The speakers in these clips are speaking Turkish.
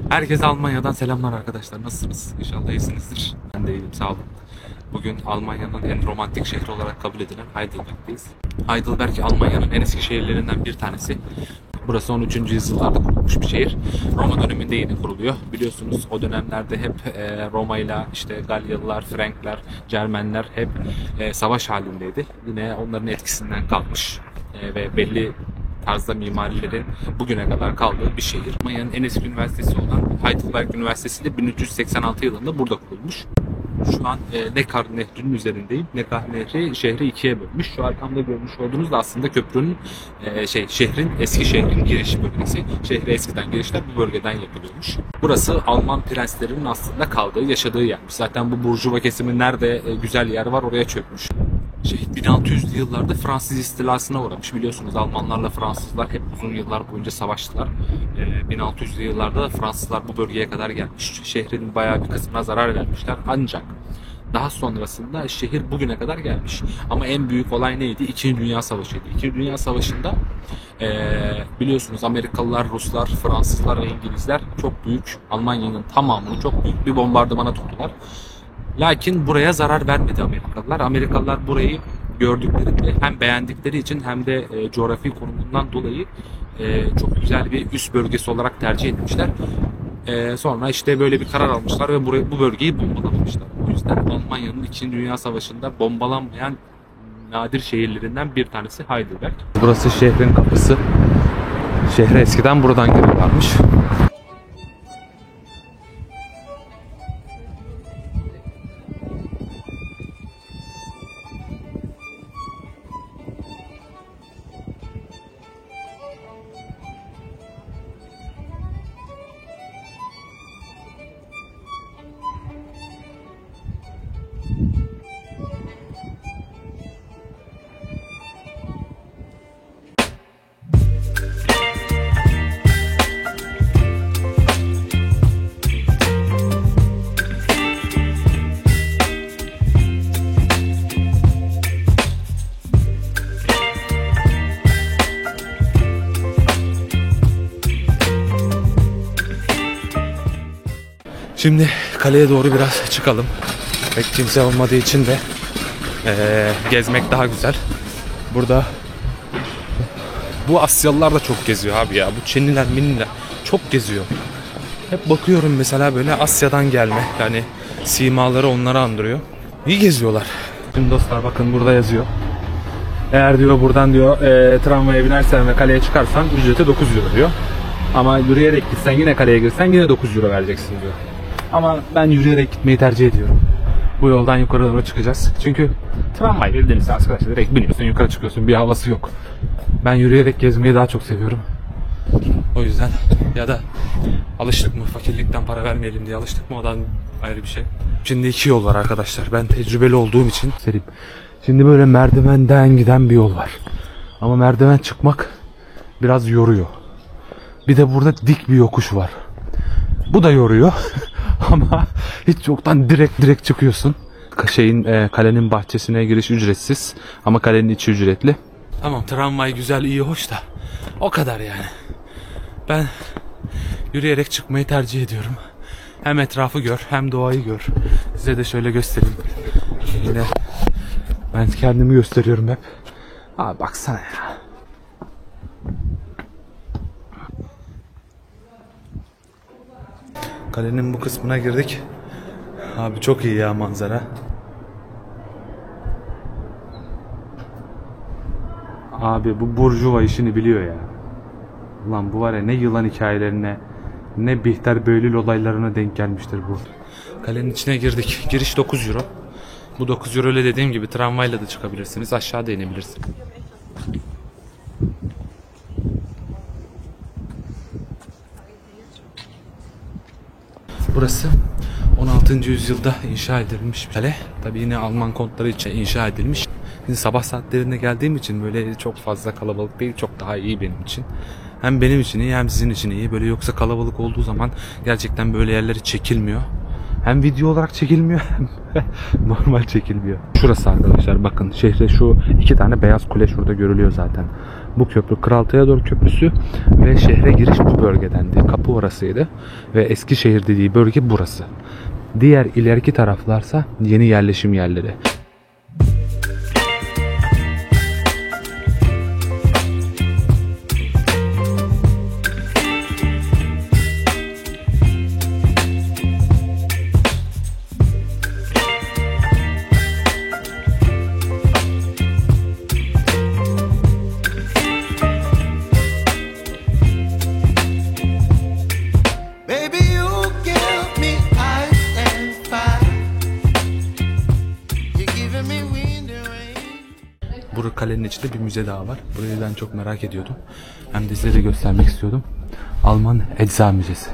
Herkese Almanya'dan selamlar arkadaşlar. Nasılsınız? İnşallah iyisinizdir. Ben de iyiyim, sağ olun. Bugün Almanya'nın en romantik şehri olarak kabul edilen Heidelberg'teyiz. Heidelberg, Almanya'nın en eski şehirlerinden bir tanesi. Burası 13. yüzyıllarda kurulmuş bir şehir. Roma döneminde yeni kuruluyor. Biliyorsunuz o dönemlerde hep Roma ile işte Galyalılar, Frankler, Cermenler hep savaş halindeydi. Yine onların etkisinden kalmış ve belli tarzda mimarilerin bugüne kadar kaldığı bir şehir. Almanya'nın en eski üniversitesi olan Heidelberg Üniversitesi de 1386 yılında burada kurulmuş. Şu an Neckar Nehri'nin üzerindeyim. Neckar Nehri şehri ikiye bölmüş. Şu arkamda görmüş olduğunuz da aslında köprünün eski şehrin giriş bölgesi. Şehre eskiden girişler bu bölgeden yapılıyormuş. Burası Alman prenslerinin aslında kaldığı, yaşadığı yermiş. Zaten bu burjuva kesimi nerede güzel yer var oraya çökmüş. 1600'lü yıllarda Fransız istilasına uğramış. Biliyorsunuz Almanlarla Fransızlar hep uzun yıllar boyunca savaştılar. 1600'lü yıllarda da Fransızlar bu bölgeye kadar gelmiş. Şehrin bayağı bir kısmına zarar vermişler. Ancak daha sonrasında şehir bugüne kadar gelmiş. Ama en büyük olay neydi? İkinci Dünya Savaşı'ydı. İkinci Dünya Savaşı'nda biliyorsunuz Amerikalılar, Ruslar, Fransızlar ve İngilizler çok büyük, Almanya'nın tamamını çok büyük bir bombardımana tuttular. Lakin buraya zarar vermedi Amerikalılar. Amerikalılar burayı gördüklerinde hem beğendikleri için hem de coğrafi konumundan dolayı çok güzel bir üs bölgesi olarak tercih etmişler. Sonra işte böyle bir karar almışlar ve bu bölgeyi bombalamışlar. O yüzden Almanya'nın 2. Dünya Savaşı'nda bombalanmayan nadir şehirlerinden bir tanesi Heidelberg. Burası şehrin kapısı. Şehre eskiden buradan giriyorlarmış. Şimdi kaleye doğru biraz çıkalım. Pek kimse olmadığı için de gezmek daha güzel. Burada bu Asyalılar da çok geziyor abi ya. Bu Çinliler, Minliler çok geziyor. Hep bakıyorum mesela böyle Asya'dan gelme. Yani simaları onları andırıyor. İyi geziyorlar. Şimdi dostlar bakın burada yazıyor. Eğer diyor buradan diyor tramvaya binersen ve kaleye çıkarsan ücreti 9 euro diyor. Ama yürüyerek gitsen yine kaleye girsen yine 9 euro vereceksin diyor. Ama ben yürüyerek gitmeyi tercih ediyorum. Bu yoldan yukarı doğru çıkacağız. Çünkü tramvay bildiğiniz arkadaşlar direkt biniyorsun yukarı çıkıyorsun, bir havası yok. Ben yürüyerek gezmeyi daha çok seviyorum. O yüzden ya da alıştık mı, fakirlikten para vermeyelim diye alıştık mı, o da ayrı bir şey. Şimdi iki yol var arkadaşlar. Ben tecrübeli olduğum için söyleyeyim. Şimdi böyle merdivenden giden bir yol var. Ama merdiven çıkmak biraz yoruyor. Bir de burada dik bir yokuş var. Bu da yoruyor. Ama hiç yoktan direkt çıkıyorsun. Kalenin bahçesine giriş ücretsiz. Ama kalenin içi ücretli. Tamam, tramvay güzel, iyi, hoş da o kadar yani. Ben yürüyerek çıkmayı tercih ediyorum. Hem etrafı gör hem doğayı gör. Size de şöyle göstereyim. Yine ben kendimi gösteriyorum hep. Abi baksana ya. Kalenin bu kısmına girdik. Abi çok iyi ya manzara. Abi bu burjuva işini biliyor ya. Ulan bu var ya, ne yılan hikayelerine ne Bihter Böylül olaylarına denk gelmiştir bu. Kalenin içine girdik. Giriş 9 euro. Bu 9 euro ile dediğim gibi tramvayla da çıkabilirsiniz. Aşağıda inebilirsiniz. Burası 16. yüzyılda inşa edilmiş bir kale. Tabii yine Alman kontları için inşa edilmiş. Şimdi sabah saatlerinde geldiğim için böyle çok fazla kalabalık değil, çok daha iyi benim için. Hem benim için iyi hem sizin için iyi. Böyle yoksa kalabalık olduğu zaman gerçekten böyle yerleri çekilmiyor. Hem video olarak çekilmiyor hem normal çekilmiyor. Şurası arkadaşlar, bakın şehre şu iki tane beyaz kule şurada görülüyor zaten. Bu köprü Kral Teodor Köprüsü ve şehre giriş bu bölgedendi. Kapı orasıydı ve Eskişehir dediği bölge burası. Diğer ileriki taraflarsa yeni yerleşim yerleri. Burada kalenin içinde bir müze daha var. Burayı ben çok merak ediyordum. Hem de size de göstermek istiyordum. Alman Ecza Müzesi.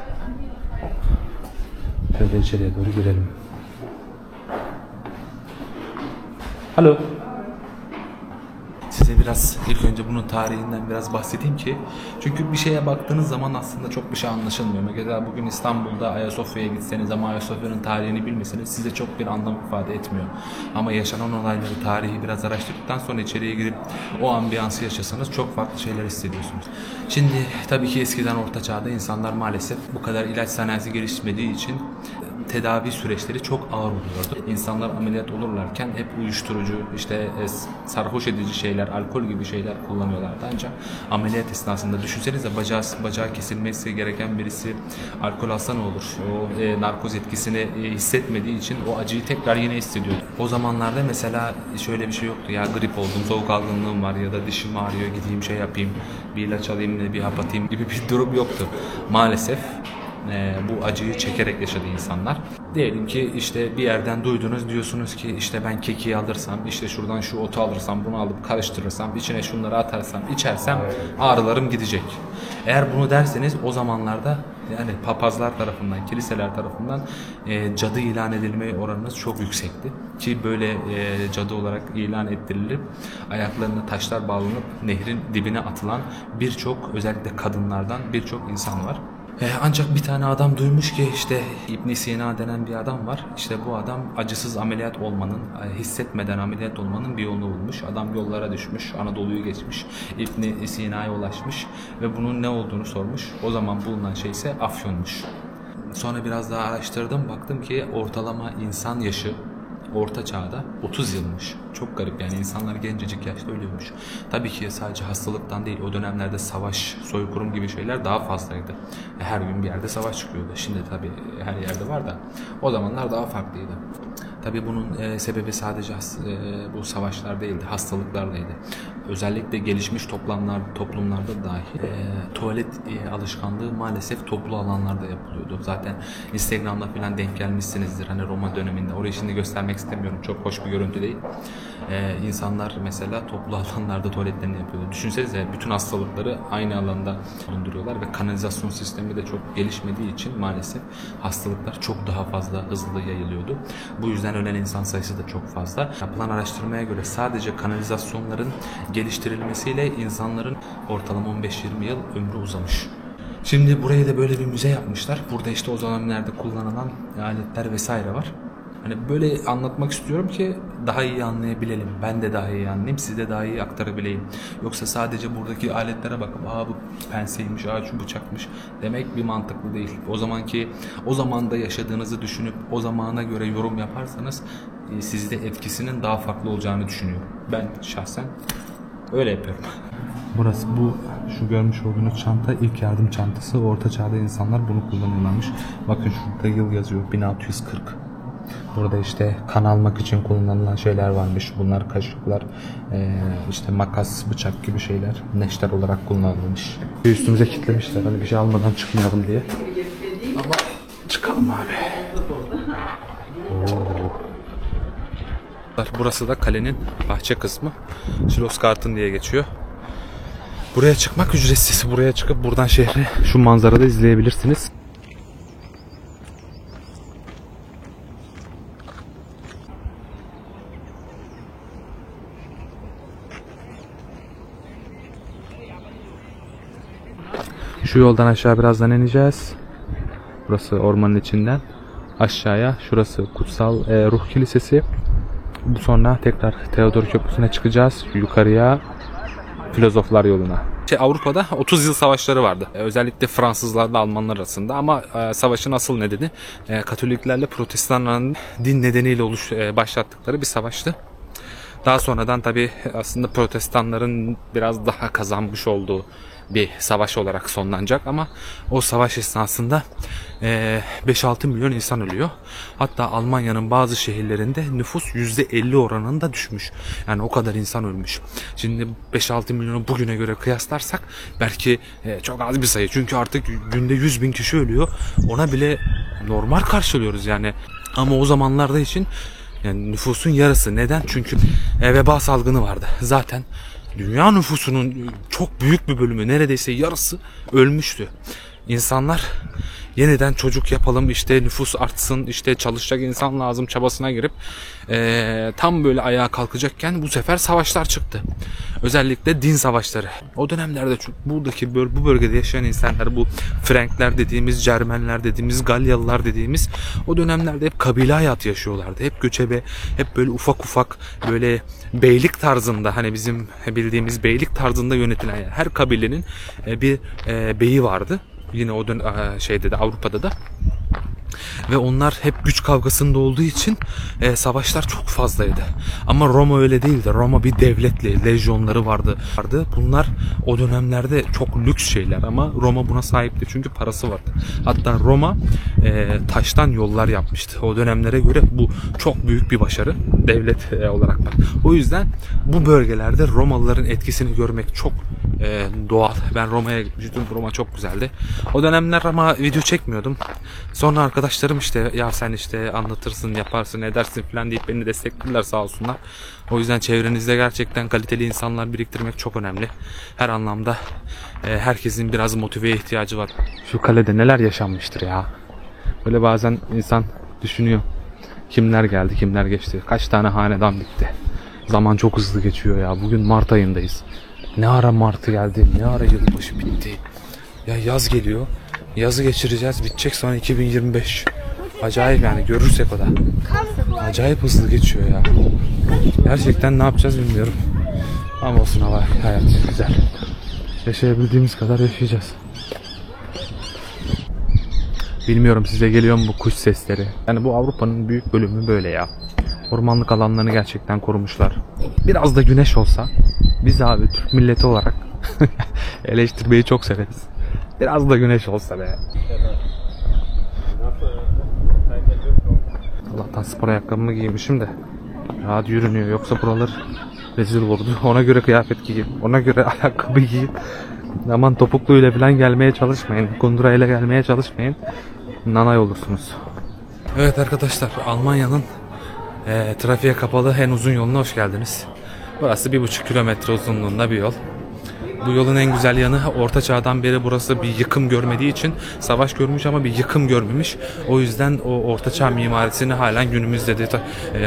Şöyle içeriye doğru girelim. Alo. Size biraz ilk önce bunun tarihinden biraz bahsedeyim ki çünkü bir şeye baktığınız zaman aslında çok bir şey anlaşılmıyor. Mesela bugün İstanbul'da Ayasofya'ya gitseniz ama Ayasofya'nın tarihini bilmeseniz size çok bir anlam ifade etmiyor. Ama yaşanan olayları, tarihi biraz araştırdıktan sonra içeriye girip o ambiyansı yaşasanız çok farklı şeyler hissediyorsunuz. Şimdi tabii ki eskiden Orta Çağ'da insanlar maalesef bu kadar ilaç sanayisi gelişmediği için tedavi süreçleri çok ağır oluyordu. İnsanlar ameliyat olurlarken hep uyuşturucu, işte sarhoş edici şeyler, alkol gibi şeyler kullanıyorlardı. Ancak ameliyat esnasında düşünsenize bacağı kesilmesi gereken birisi alkol alsa ne olur? O narkoz etkisini hissetmediği için o acıyı tekrar yine hissediyordu. O zamanlarda mesela şöyle bir şey yoktu. Ya grip oldum, soğuk algınlığım var ya da dişim ağrıyor, gideyim şey yapayım, bir ilaç alayım, bir hap atayım gibi bir durum yoktu. Maalesef bu acıyı çekerek yaşadı insanlar. Diyelim ki işte bir yerden duydunuz, diyorsunuz ki işte ben kekiği alırsam, işte şuradan şu otu alırsam, bunu alıp karıştırırsam, içine şunları atarsam, içersem ağrılarım gidecek. Eğer bunu derseniz o zamanlarda yani papazlar tarafından, kiliseler tarafından cadı ilan edilme oranınız çok yüksekti. Ki böyle cadı olarak ilan ettirilip ayaklarına taşlar bağlanıp nehrin dibine atılan birçok, özellikle kadınlardan birçok insan var. Ancak bir tane adam duymuş ki işte İbn Sina denen bir adam var. İşte bu adam acısız ameliyat olmanın, hissetmeden ameliyat olmanın bir yolunu bulmuş. Adam yollara düşmüş, Anadolu'yu geçmiş, İbn Sina'ya ulaşmış ve bunun ne olduğunu sormuş. O zaman bulunan şey ise afyonmuş. Sonra biraz daha araştırdım, baktım ki ortalama insan yaşı Orta Çağ'da 30 yılmış. Çok garip yani, insanlar gencecik yaşta ölüyormuş. Tabii ki sadece hastalıktan değil, o dönemlerde savaş, soykırım gibi şeyler daha fazlaydı. Her gün bir yerde savaş çıkıyordu. Şimdi tabii her yerde var da o zamanlar daha farklıydı. Tabii bunun sebebi sadece bu savaşlar değildi, hastalıklardaydı. Özellikle gelişmiş toplumlarda dahi tuvalet alışkanlığı maalesef toplu alanlarda yapılıyordu. Zaten Instagram'da falan denk gelmişsinizdir, hani Roma döneminde. Orayı şimdi göstermek istemiyorum, çok hoş bir görüntü değil. İnsanlar mesela toplu alanlarda tuvaletlerini yapıyordu. Düşünsenize, bütün hastalıkları aynı alanda bulunduruyorlar ve kanalizasyon sistemi de çok gelişmediği için maalesef hastalıklar çok daha fazla hızlı yayılıyordu. Bu yüzden ölen insan sayısı da çok fazla. Yapılan araştırmaya göre sadece kanalizasyonların geliştirilmesiyle insanların ortalama 15-20 yıl ömrü uzamış. Şimdi buraya da böyle bir müze yapmışlar. Burada işte o dönemlerde kullanılan aletler vesaire var. Hani böyle anlatmak istiyorum ki daha iyi anlayabilelim. Ben de daha iyi anlayayım, siz de daha iyi aktarabileyim. Yoksa sadece buradaki aletlere bakıp bu penseymiş, şu bıçakmış demek bir mantıklı değil. O zamanda yaşadığınızı düşünüp o zamana göre yorum yaparsanız sizde etkisinin daha farklı olacağını düşünüyorum. Ben şahsen öyle yapıyorum. Burası şu görmüş olduğunuz çanta ilk yardım çantası. Orta Çağ'da insanlar bunu kullanıyorlarmış. Bakın şurada yıl yazıyor, 1640. Burada işte kan almak için kullanılan şeyler varmış. Bunlar kaşıklar, işte makas, bıçak gibi şeyler neşter olarak kullanılmış. Üstümüze kilitlemişler hani bir şey almadan çıkmayalım diye. Ama çıkalım abi. Burası da kalenin bahçe kısmı. Schlossgarten diye geçiyor. Buraya çıkmak ücretsiz. Buraya çıkıp buradan şehri şu manzarada izleyebilirsiniz. Şu yoldan aşağı birazdan ineceğiz. Burası ormanın içinden. Aşağıya şurası Kutsal Ruh Kilisesi. Bu sonra tekrar Teodor Köprüsü'ne çıkacağız. Yukarıya filozoflar yoluna. Avrupa'da 30 yıl savaşları vardı. Özellikle Fransızlarla Almanlar arasında ama savaşın asıl nedeni Katoliklerle Protestanların din nedeniyle başlattıkları bir savaştı. Daha sonradan tabii aslında Protestanların biraz daha kazanmış olduğu bir savaş olarak sonlanacak ama o savaş esnasında 5-6 milyon insan ölüyor. Hatta Almanya'nın bazı şehirlerinde nüfus %50 oranında düşmüş. Yani o kadar insan ölmüş. Şimdi 5-6 milyonu bugüne göre kıyaslarsak belki çok az bir sayı. Çünkü artık günde 100 bin kişi ölüyor. Ona bile normal karşılıyoruz yani. Ama o zamanlarda için yani nüfusun yarısı. Neden? Çünkü veba salgını vardı. Zaten dünya nüfusunun çok büyük bir bölümü, neredeyse yarısı ölmüştü. İnsanlar yeniden çocuk yapalım, işte nüfus artsın, işte çalışacak insan lazım çabasına girip tam böyle ayağa kalkacakken bu sefer savaşlar çıktı. Özellikle din savaşları. O dönemlerde bu bölgede yaşayan insanlar, bu Frankler dediğimiz, Cermenler dediğimiz, Galyalılar dediğimiz o dönemlerde hep kabile hayatı yaşıyorlardı. Hep göçebe, hep böyle ufak ufak böyle beylik tarzında, hani bizim bildiğimiz beylik tarzında yönetilen, yani her kabilenin bir beyi vardı. Yine o şeyde de, Avrupa'da da. Ve onlar hep güç kavgasında olduğu için savaşlar çok fazlaydı. Ama Roma öyle değildi. Roma bir devletli, lejyonları vardı. Bunlar o dönemlerde çok lüks şeyler ama Roma buna sahipti çünkü parası vardı. Hatta Roma taştan yollar yapmıştı. O dönemlere göre bu çok büyük bir başarı devlet olarak bak. O yüzden bu bölgelerde Romalıların etkisini görmek çok doğal. Ben Roma'ya gitmiştim. Roma çok güzeldi. O dönemler ama video çekmiyordum. Sonra arkadaşlarım işte ya sen işte anlatırsın, yaparsın, edersin falan deyip beni desteklediler sağ olsunlar. O yüzden çevrenizde gerçekten kaliteli insanlar biriktirmek çok önemli. Her anlamda herkesin biraz motiveye ihtiyacı var. Şu kalede neler yaşanmıştır ya. Böyle bazen insan düşünüyor. Kimler geldi, kimler geçti. Kaç tane hanedan bitti. Zaman çok hızlı geçiyor ya. Bugün Mart ayındayız. Ne ara Mart'ı geldi, ne ara yılbaşı bitti. Ya yaz geliyor. Yazı geçireceğiz, bitecek sonra 2025. Acayip yani, görürsek o da. Acayip hızlı geçiyor ya. Gerçekten ne yapacağız bilmiyorum. Ama olsun, hava, hayat güzel. Yaşayabildiğimiz kadar yaşayacağız. Bilmiyorum size geliyor mu bu kuş sesleri. Yani bu Avrupa'nın büyük bölümü böyle ya. Ormanlık alanlarını gerçekten korumuşlar. Biraz da güneş olsa, biz abi Türk milleti olarak eleştirmeyi çok severiz. Biraz da güneş olsa be. Allah'tan spor ayakkabımı giymişim de rahat yürünüyor. Yoksa buralar rezil olurdu. Ona göre kıyafet giyip, ona göre ayakkabı giyip, aman topukluyla falan gelmeye çalışmayın. Kundurayla gelmeye çalışmayın. Nanay olursunuz. Evet arkadaşlar, Almanya'nın trafiğe kapalı en uzun yoluna hoş geldiniz. Burası 1,5 kilometre uzunluğunda bir yol. Bu yolun en güzel yanı, Orta Çağ'dan beri burası bir yıkım görmediği için, savaş görmüş ama bir yıkım görmemiş. O yüzden o Orta Çağ mimarisini halen günümüzde de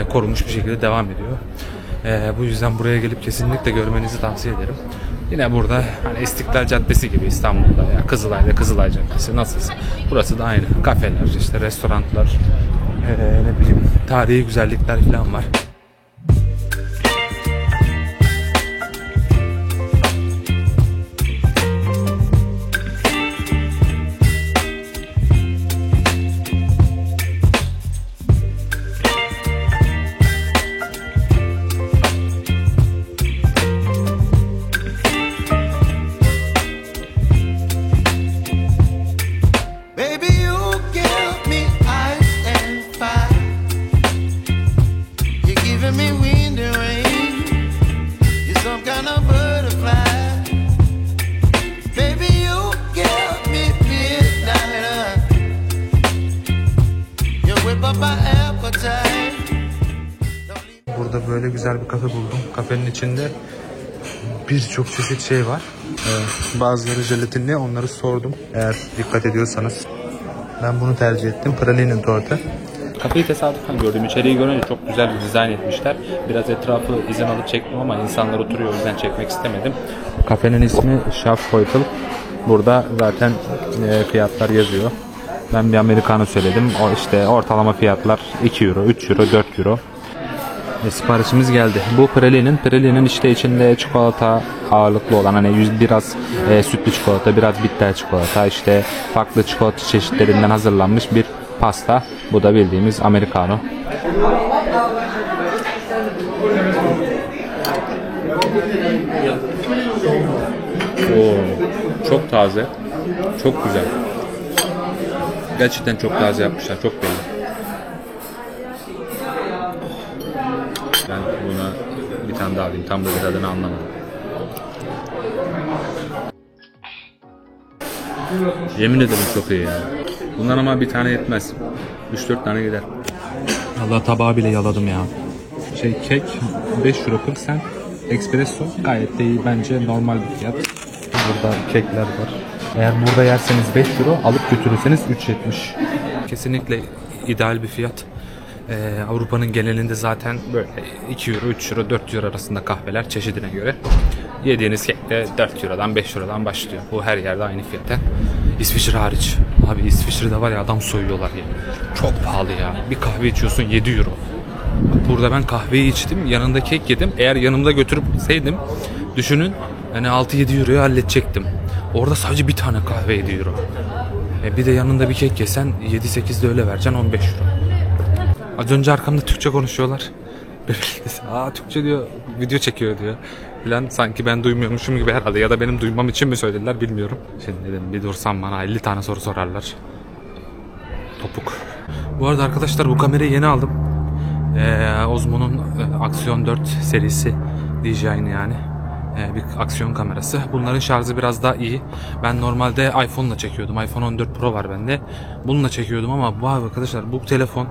korunmuş bir şekilde devam ediyor. Bu yüzden buraya gelip kesinlikle görmenizi tavsiye ederim. Yine burada hani İstiklal Caddesi gibi İstanbul'da, ya Kızılay'da Kızılay Caddesi nasılsa burası da aynı. Kafeler, işte restoranlar, ne bileyim tarihi güzellikler falan var. Burada böyle güzel bir kafe buldum. Kafenin içinde birçok çeşit şey var. Bazıları jelatinli, onları sordum. Eğer dikkat ediyorsanız. Ben bunu tercih ettim. Pralinen torta. Kafeyi tesadüfen gördüm. İçeriği görünce çok güzel bir dizayn etmişler. Biraz etrafı izin alıp çektim ama insanlar oturuyor, o yüzden çekmek istemedim. Kafenin ismi Schaffhäutel. Burada zaten fiyatlar yazıyor. Ben bir americano söyledim. O işte ortalama fiyatlar 2 euro, 3 euro, 4 euro. Siparişimiz geldi. Bu Pirelli'nin işte içinde çikolata ağırlıklı olan hani biraz sütlü çikolata, biraz bitter çikolata, işte farklı çikolata çeşitlerinden hazırlanmış bir pasta. Bu da bildiğimiz americano. Oo, çok taze, çok güzel. Gerçekten çok taze yapmışlar, çok belli. Ben buna bir tane daha alayım. Tam böyle tadını anlamadım. Yemin ederim çok iyi ya. Bundan ama bir tane yetmez. 3-4 tane gider. Allah, tabağı bile yaladım ya. Kek 5 euro 40 cent. Espresso gayet de iyi. Bence normal bir fiyat. Burada kekler var. Eğer burada yerseniz 5 euro, alıp götürürseniz 3,70. Kesinlikle ideal bir fiyat. Avrupa'nın genelinde zaten böyle 2 euro, 3 euro, 4 euro arasında kahveler çeşidine göre. Yediğiniz kek de 4 eurodan 5 eurodan başlıyor. Bu her yerde aynı fiyata. İsviçre hariç. Abi İsviçre'de var ya, adam soyuyorlar ya. Çok pahalı ya. Bir kahve içiyorsun 7 euro. Burada ben kahveyi içtim, yanında kek yedim. Eğer yanımda götürüpseydim, düşünün hani 6-7 euroyu halledecektim. Orada sadece bir tane kahve 7 euro. Bir de yanında bir kek yesen 7-8 de öyle vereceksin, 15 euro. Az önce arkamda Türkçe konuşuyorlar. Türkçe diyor, video çekiyor diyor. Falan, sanki ben duymuyormuşum gibi herhalde, ya da benim duymam için mi söylediler bilmiyorum. Şimdi dedim bir dursam bana 50 tane soru sorarlar. Topuk. Bu arada arkadaşlar, bu kamerayı yeni aldım. Osmo'nun Aksiyon 4 serisi DJI'nin yani. Bir aksiyon kamerası. Bunların şarjı biraz daha iyi. Ben normalde iPhone'la çekiyordum. iPhone 14 Pro var bende. Bununla çekiyordum ama bu arkadaşlar, bu telefon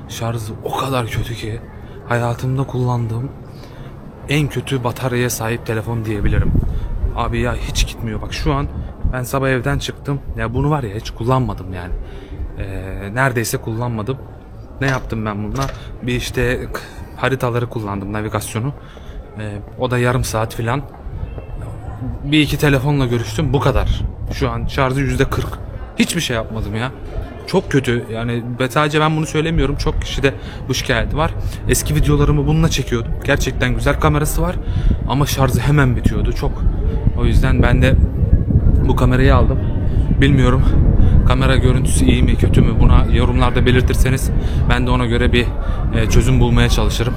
şarjı o kadar kötü ki hayatımda kullandığım en kötü bataryaya sahip telefon diyebilirim. Abi ya, hiç gitmiyor. Bak şu an ben sabah evden çıktım. Ya bunu var ya, hiç kullanmadım yani. Neredeyse kullanmadım. Ne yaptım ben bununla? Bir işte haritaları kullandım, navigasyonu. O da yarım saat filan. Bir iki telefonla görüştüm, bu kadar. Şu an şarjı %40. Hiçbir şey yapmadım ya. Çok kötü yani, sadece ben bunu söylemiyorum. Çok kişi de bu şikayeti var. Eski videolarımı bununla çekiyordum. Gerçekten güzel kamerası var. Ama şarjı hemen bitiyordu çok. O yüzden ben de bu kamerayı aldım. Bilmiyorum, kamera görüntüsü iyi mi kötü mü, buna yorumlarda belirtirseniz ben de ona göre bir çözüm bulmaya çalışırım.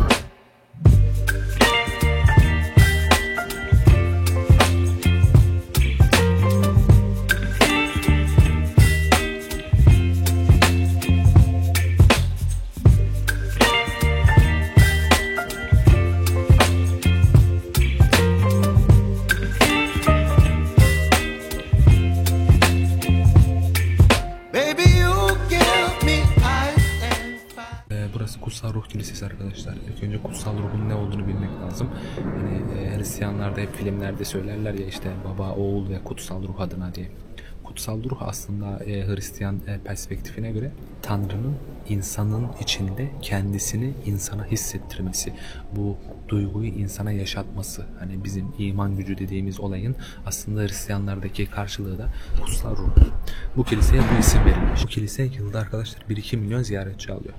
Burası Kutsal Ruh Kilisesi arkadaşlar. İlk önce kutsal ruhun ne olduğunu bilmek lazım. Hani Hristiyanlarda hep filmlerde söylerler ya, işte Baba, Oğul ve Kutsal Ruh adına diye. Kutsal ruh aslında Hristiyan perspektifine göre Tanrı'nın insanın içinde kendisini insana hissettirmesi. Bu duyguyu insana yaşatması. Hani bizim iman gücü dediğimiz olayın aslında Hristiyanlardaki karşılığı da kutsal ruh. Bu kiliseye bu isim verilmiş. Bu kilise yılda arkadaşlar 1-2 milyon ziyaretçi alıyor.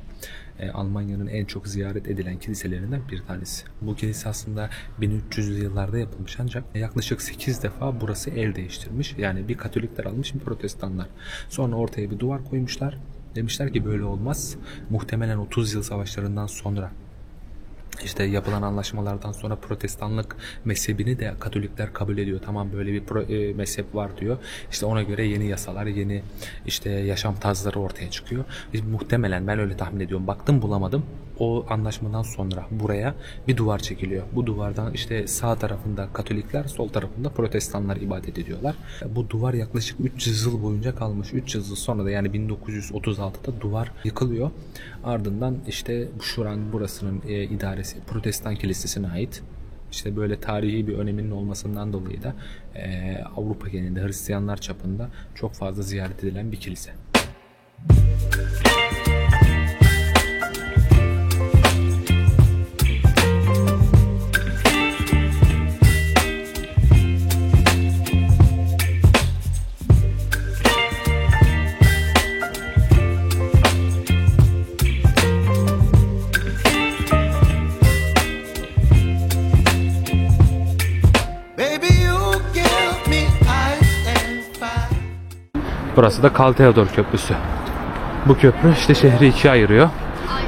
Almanya'nın en çok ziyaret edilen kiliselerinden bir tanesi. Bu kilise aslında 1300'lü yıllarda yapılmış, ancak yaklaşık 8 defa burası el değiştirmiş. Yani bir Katolikler almış, bir Protestanlar. Sonra ortaya bir duvar koymuşlar. Demişler ki böyle olmaz. Muhtemelen 30 yıl savaşlarından sonra, İşte yapılan anlaşmalardan sonra Protestanlık mezhebini de Katolikler kabul ediyor. Tamam, böyle bir mezhep var diyor. İşte ona göre yeni yasalar, yeni işte yaşam tarzları ortaya çıkıyor. Muhtemelen, ben öyle tahmin ediyorum. Baktım bulamadım. O anlaşmadan sonra buraya bir duvar çekiliyor. Bu duvardan işte sağ tarafında Katolikler, sol tarafında Protestanlar ibadet ediyorlar. Bu duvar yaklaşık 300 yıl boyunca kalmış. 300 yıl sonra da, yani 1936'da duvar yıkılıyor. Ardından işte burasının idaresi Protestan Kilisesi'ne ait. İşte böyle tarihi bir öneminin olmasından dolayı da Avrupa genelinde Hristiyanlar çapında çok fazla ziyaret edilen bir kilise. Burası da Karl Theodor Köprüsü. Bu köprü işte şehri ikiye ayırıyor.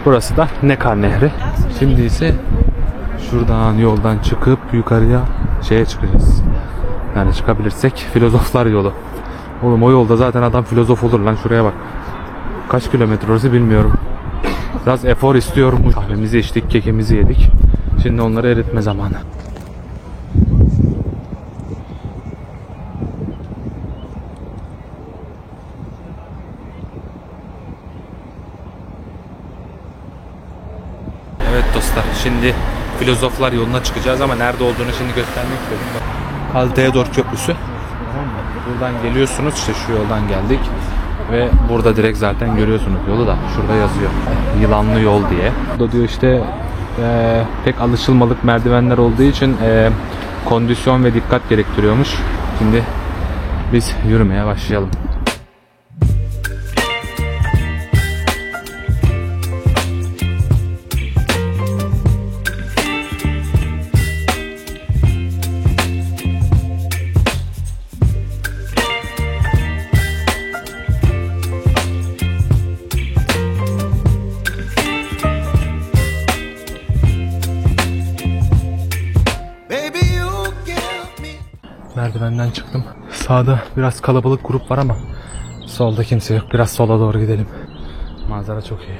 Burası da Neckar Nehri. Şimdi ise şuradan yoldan çıkıp yukarıya şeye çıkacağız. Yani çıkabilirsek filozoflar yolu. Oğlum o yolda zaten adam filozof olur lan, şuraya bak. Kaç kilometre orası bilmiyorum. Biraz efor istiyorum. Kahvemizi içtik, kekimizi yedik. Şimdi onları eritme zamanı. Evet dostlar, şimdi filozoflar yoluna çıkacağız ama nerede olduğunu şimdi göstermek istedim. Karl Theodor Köprüsü. Buradan geliyorsunuz, işte şu yoldan geldik ve burada direkt zaten görüyorsunuz yolu da şurada yazıyor. Yılanlı yol diye. Burada diyor işte pek alışılmadık merdivenler olduğu için kondisyon ve dikkat gerektiriyormuş. Şimdi biz yürümeye başlayalım. Merdivenden çıktım. Sağda biraz kalabalık grup var ama solda kimse yok. Biraz sola doğru gidelim. Manzara çok iyi.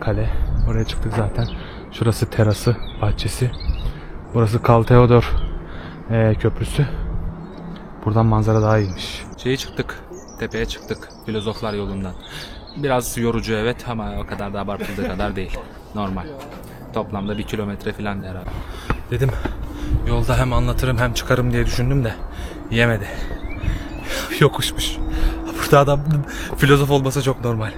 Kale. Oraya çıktık zaten. Şurası terası, bahçesi. Burası Karl Theodor Köprüsü. Buradan manzara daha iyiymiş. Çıktık. Tepeye çıktık. Filozoflar yolundan. Biraz yorucu evet ama o kadar da abartıldığı kadar değil. Normal. Toplamda 1 kilometre falan herhalde. Dedim yolda hem anlatırım hem çıkarım diye düşündüm de yemedi. Yokuşmuş. Burada adam filozof olması çok normal.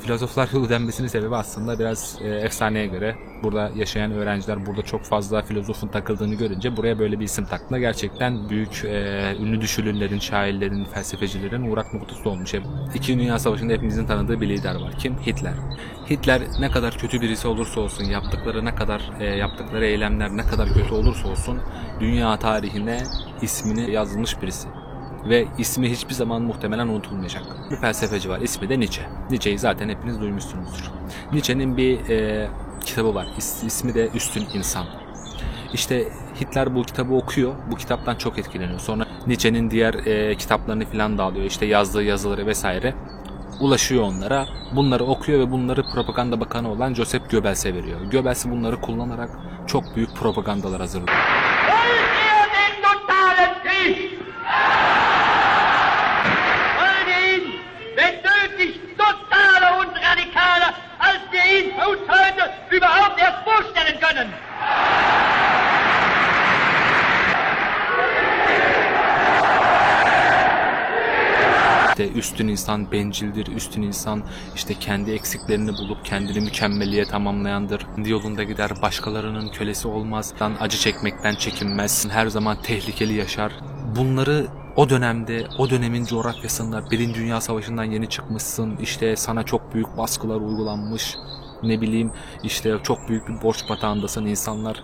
Filozoflar yolu denmesinin sebebi aslında biraz efsaneye göre burada yaşayan öğrenciler burada çok fazla filozofun takıldığını görünce buraya böyle bir isim taktılar. Gerçekten büyük ünlü düşünürlerin, şairlerin, felsefecilerin uğrak noktası olmuş. İkinci Dünya Savaşı'nda hepimizin tanıdığı bir lider var. Kim? Hitler. Hitler ne kadar kötü birisi olursa olsun, yaptıkları eylemler ne kadar kötü olursa olsun dünya tarihine ismini yazılmış birisi. Ve ismi hiçbir zaman muhtemelen unutulmayacak. Bir felsefeci var. İsmi de Nietzsche. Nietzsche'yi zaten hepiniz duymuşsunuzdur. Nietzsche'nin bir kitabı var. İsmi de Üstün İnsan. İşte Hitler bu kitabı okuyor. Bu kitaptan çok etkileniyor. Sonra Nietzsche'nin diğer kitaplarını falan da alıyor. İşte yazdığı yazıları vesaire. Ulaşıyor onlara. Bunları okuyor ve bunları propaganda bakanı olan Joseph Goebbels'e veriyor. Goebbels bunları kullanarak çok büyük propagandalar hazırlıyor. İşte üstün insan bencildir, üstün insan işte kendi eksiklerini bulup kendini mükemmelliğe tamamlayandır. Kendi yolunda gider, başkalarının kölesi olmaz, acı çekmekten çekinmez, her zaman tehlikeli yaşar. Bunları o dönemde, o dönemin coğrafyasında, Birinci Dünya Savaşı'ndan yeni çıkmışsın, işte sana çok büyük baskılar uygulanmış, ne bileyim işte çok büyük bir borç batağındasın, insanlar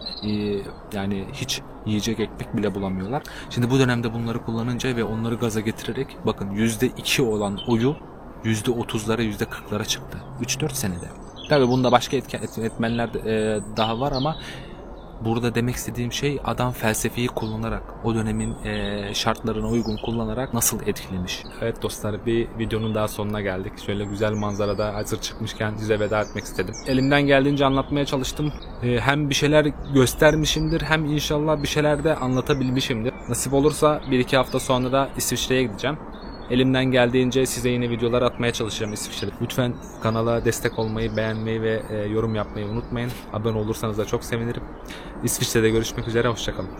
yani hiç yiyecek ekmek bile bulamıyorlar. Şimdi bu dönemde bunları kullanınca ve onları gaza getirerek bakın %2 olan oyu %30'lara %40'lara çıktı. 3-4 senede. Tabii bunda başka etmenler daha var ama burada demek istediğim şey adam felsefeyi kullanarak, o dönemin şartlarına uygun kullanarak nasıl etkilemiş. Evet dostlar, bir videonun daha sonuna geldik. Şöyle güzel manzarada hazır çıkmışken size veda etmek istedim. Elimden geldiğince anlatmaya çalıştım. Hem bir şeyler göstermişimdir hem inşallah bir şeyler de anlatabilmişimdir. Nasip olursa 1-2 hafta sonra da İsviçre'ye gideceğim. Elimden geldiğince size yine videolar atmaya çalışacağım İsviçre'de. Lütfen kanala destek olmayı, beğenmeyi ve yorum yapmayı unutmayın. Abone olursanız da çok sevinirim. İsviçre'de görüşmek üzere, hoşçakalın.